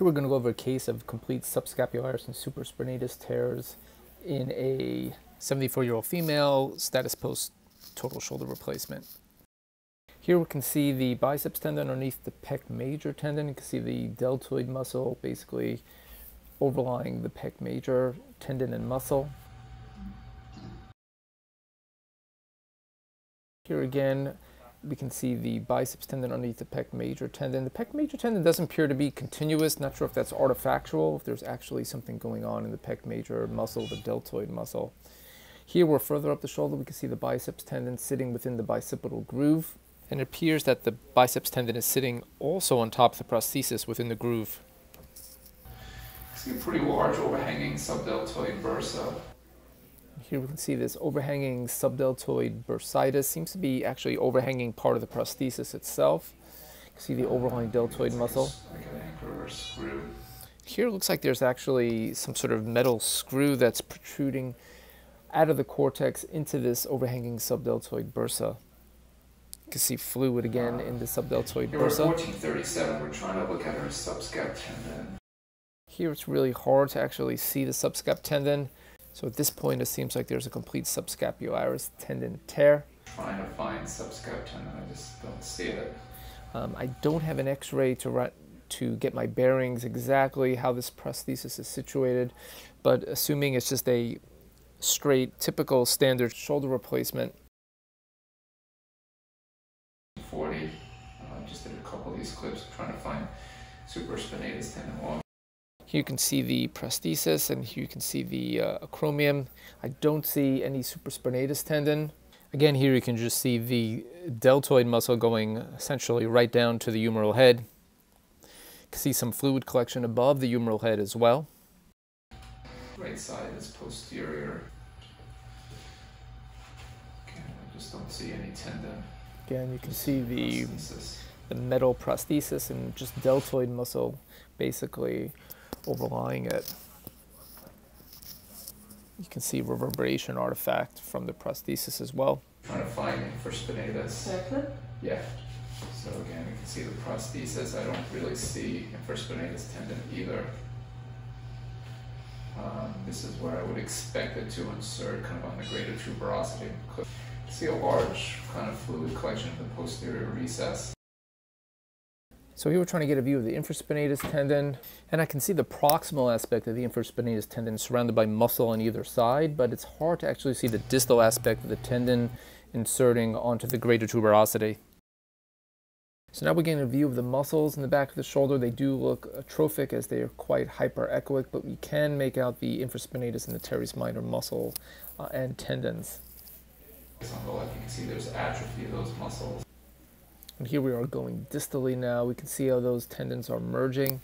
Here we're going to go over a case of complete subscapularis and supraspinatus tears in a 74-year-old female, status post total shoulder replacement. Here we can see the biceps tendon underneath the pec major tendon. You can see the deltoid muscle basically overlying the pec major tendon and muscle. Here again, we can see the biceps tendon underneath the pec major tendon. The pec major tendon doesn't appear to be continuous. Not sure if that's artifactual, if there's actually something going on in the pec major muscle, the deltoid muscle. Here we're further up the shoulder. We can see the biceps tendon sitting within the bicipital groove. And it appears that the biceps tendon is sitting also on top of the prosthesis within the groove. See a pretty large overhanging subdeltoid bursa. Here we can see this overhanging subdeltoid bursitis. Seems to be actually overhanging part of the prosthesis itself. You can see the overlying deltoid muscle. Like an anchor or screw. Here it looks like there's actually some sort of metal screw that's protruding out of the cortex into this overhanging subdeltoid bursa. You can see fluid again in the subdeltoid bursa. 1437, we're trying to look at her subscap tendon. Here it's really hard to actually see the subscap tendon. So at this point, it seems like there's a complete subscapularis tendon tear. Trying to find subscap tendon, I just don't see it. I don't have an x-ray to get my bearings exactly how this prosthesis is situated, but assuming it's just a straight, typical, standard shoulder replacement. 40, just did a couple of these clips trying to find supraspinatus tendon long. Here you can see the prosthesis, and here you can see the acromion. I don't see any supraspinatus tendon. Again, here you can just see the deltoid muscle going essentially right down to the humeral head. You can see some fluid collection above the humeral head as well. Right side is posterior. Again, I just don't see any tendon. Again, you can see the metal prosthesis and just deltoid muscle basically overlying it. You can see reverberation artifact from the prosthesis as well. Trying to find infraspinatus. Yeah. So again, you can see the prosthesis. I don't really see infraspinatus tendon either. This is where I would expect it to insert, kind of on the greater tuberosity. See a large kind of fluid collection in the posterior recess. So here we're trying to get a view of the infraspinatus tendon, and I can see the proximal aspect of the infraspinatus tendon surrounded by muscle on either side, but it's hard to actually see the distal aspect of the tendon inserting onto the greater tuberosity. So now we're getting a view of the muscles in the back of the shoulder. They do look atrophic as they are quite hyperechoic, but we can make out the infraspinatus and the teres minor muscle and tendons. On the left, you can see there's atrophy of those muscles. And here we are going distally now. We can see how those tendons are merging.